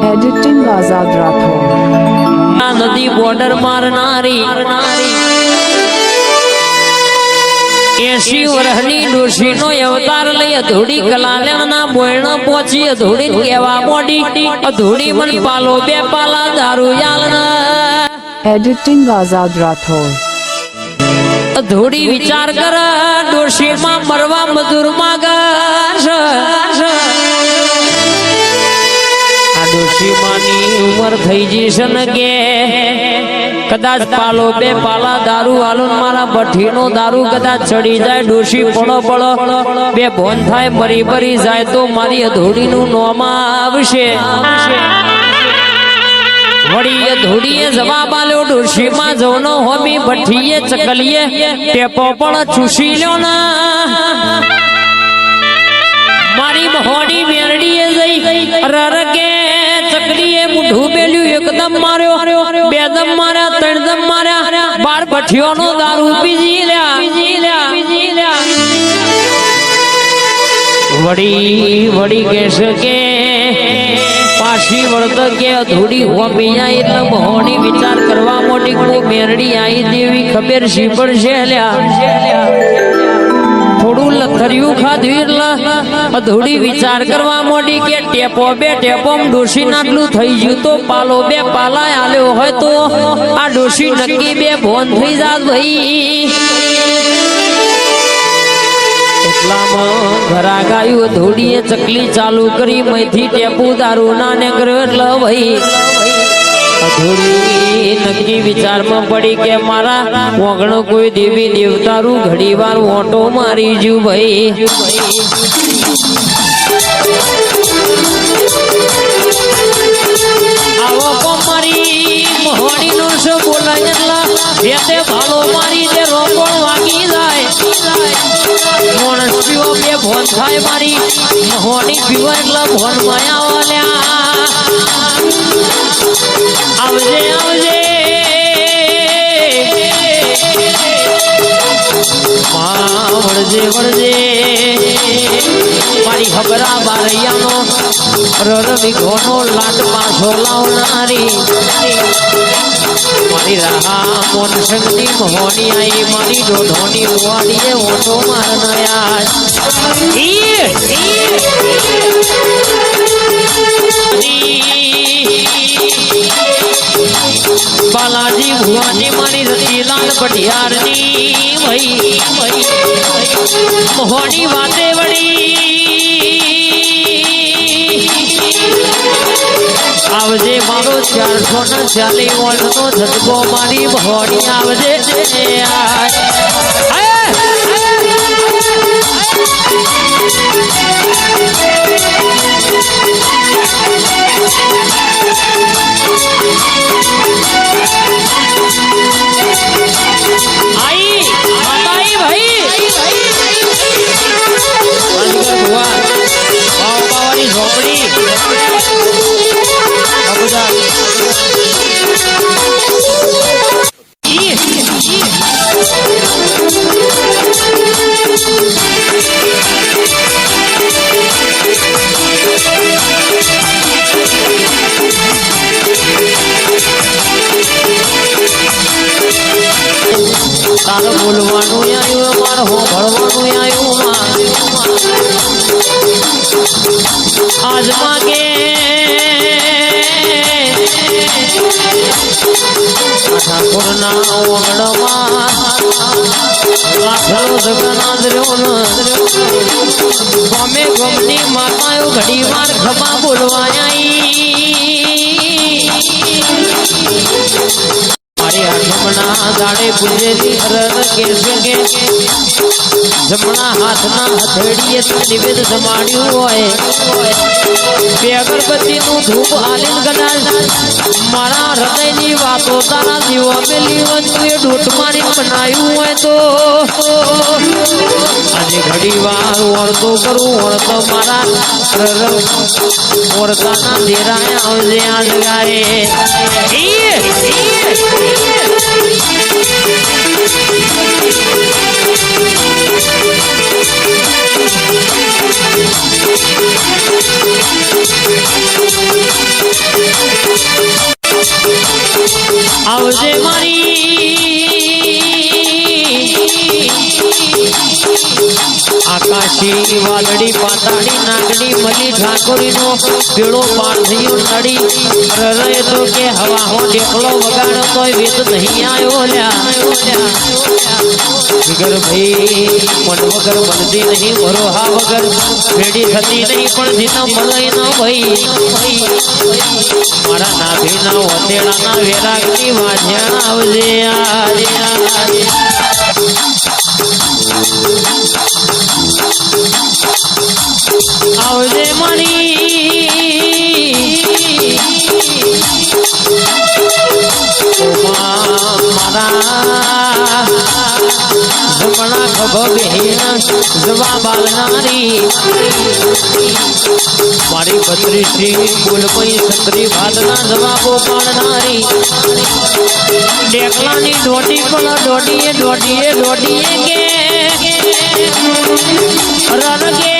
Editing आजाद राठौर। नदी border मारनारी 80 वर्षनी Doshi no अवतार लई अधूरी कलालेना बोयण पહોંચી अधूरी केवा मोडी अधूरी मन पालो बे पाला दारू यालना। एडिटिंग आजाद राठौर। अधूरी विचार कर डोशी मां मरवा मजूर मागस डोशी मानी उमर થઈ જશે ને કે કદાચ પાલો બે પાલા દારૂ આલુન મારા ભઠ્ઠીનો દારૂ કદાચ ચડી જાય ડોશી પડો પડો બે ભોન થાય મરી મરી જાય તો મારી અધૂડીનું નોમ આવશે। વળી અધૂડીએ જવાબ આલ્યો ડોશીમાં જવનો હોમી ભઠ્ઠીએ ચકલીએ ટેપો પણ ચૂસી લ્યો ના મારી મહોડી મેરડીએ જઈ રરકે ચકલીએ મુઠું બેલ્યું એકદમ માર્યો બે દમ માર્યા ત્રણ દમ માર્યા 12 ભઠ્ઠીઓનો દારૂ પીજી લ્યા। વડી કહેશે કે પાછી વળત કે અધૂરી હોમી આઈ એટલે મહોડી વિચાર કરવા મોટી કો મેરડી આઈ દેવી ખબર શી પડશે લ્યા। થોડું લથરિયું ખાધું એટલે અધૂરી વિચાર કરવા મોડી કે ટેપો બે ટેપોમ ડોશી નાટલું થઈ ગયું તો પાલો બે પાલા આલ્યો હોય તો આ ડોશી નક્કી બે ભોન થઈ જાત ભાઈ। એટલામાં ઘરા ગાયું અધૂરીએ ચકલી ચાલુ કરી મયથી ટેપુ દારૂ ના ને કર્યો એટલે ભાઈ અધૂરી નક્કી વિચારમાં પડી કે મારા ઓગણો કોઈ દેવી દેવતારું ઘડીવાર ઓટો મારી જુ ભાઈ। આવો કો મારી મહોણીનો સો બોલાય એટલા જેતે ભાલો મારી દે રોકોણ વાગી જાય મોણસ પીવો બે ભોન થાય મારી મહોણી પીવો એટલે ભોન માયા વાલ્યા। આવજે આવજે માં વળજે વળજે મારી ખબરા બારૈયાનો રવિઘોનો લાટ પાછો લાવનારી મારી રાહા મોનસંગની મહોની આઈ મારી દોઢોની વાડીએ ઓટો મારનાયા। बालाजी भुवानी मारी रतीलाल पटियारनी भाई मोहनी वाते वड़ी आवजे मारो 440 वोल्ट नो झटको मारी मोहनी आवजे તારો બોલવાનું આવ્યું મારો હોભળવાનું આવ્યું આજ માગે ઠાકોરના ઓગણમાં લાખનો જગન્નાથ રહ્યો ગમે ગમની માતાઓ ઘડી વાર ખમા બોલવા આવી મારી આઠમણા દાડે પૂજેલી હરર કેસે કે જમણા હાથના હથેળીએ નિવેદ જમાડ્યું હોય બે અગરબત્તીનું ધૂપ આલીન કદાચ મારા હૃદયની વાતો તારા જીવો પેલી વસ્તુ એ ડૂટ મારી બનાવ્યું હોય તો આજે ઘડી વાર વળતો કરું વળતો મારા વળતાના ધેરાય આવજે આજ ગાય। આવજે મારી આકાશી વાદળી પાતાળી નાગડી મલી ઠાકોરી નો પીળો પાઠિયો નડી રરે તો કે હવા હો ઢેકલો વગાડો તોય વેત નહીં આવ્યો લ્યા વગર ભાઈ મન વગર મળતી નહીં ભરોહા વગર ભેડી થતી નહીં પણ જીનો મળે ન ભાઈ મારા નાભીના વતેડાના વેરાગની વાજ્યા આવજે આવજે મારી મારા જમણા ખભો બેહીન જવાબ આલનારી મારી બત્રીસી બોલપઈ છત્રી ભાતના જવાબો પાડનારી ડેકલાની દોડી પણ દોડીએ દોડીએ દોડીએ કે રરગે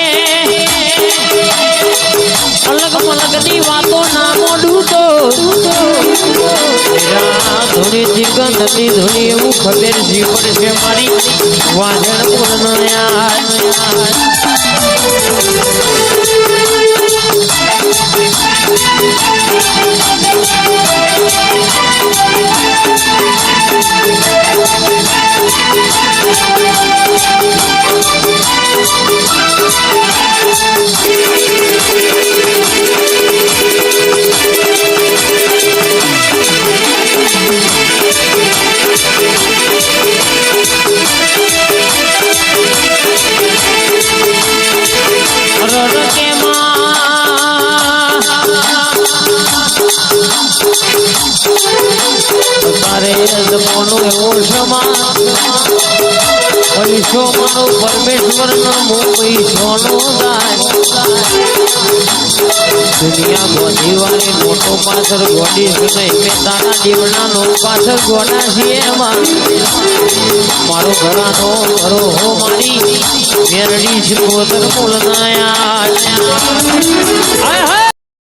અલગ મલગની વાતો ના મોઢું તો ધૂણી જીગત હતી ધૂણી એવું ખબર જી પડશે મારી વાજણ બોલનો યાર પૈસો મારો પરમેશ્વર નો પૈસો નો દુનિયા ગોધી વાળી મોટો પાછળ ગોડી છે નહીં મેં તારા જીવના નો પાછળ ગોડા છીએ એમાં મારો ઘરાનો ઘરો હો મારી મેરડી છે પોતર બોલના યાર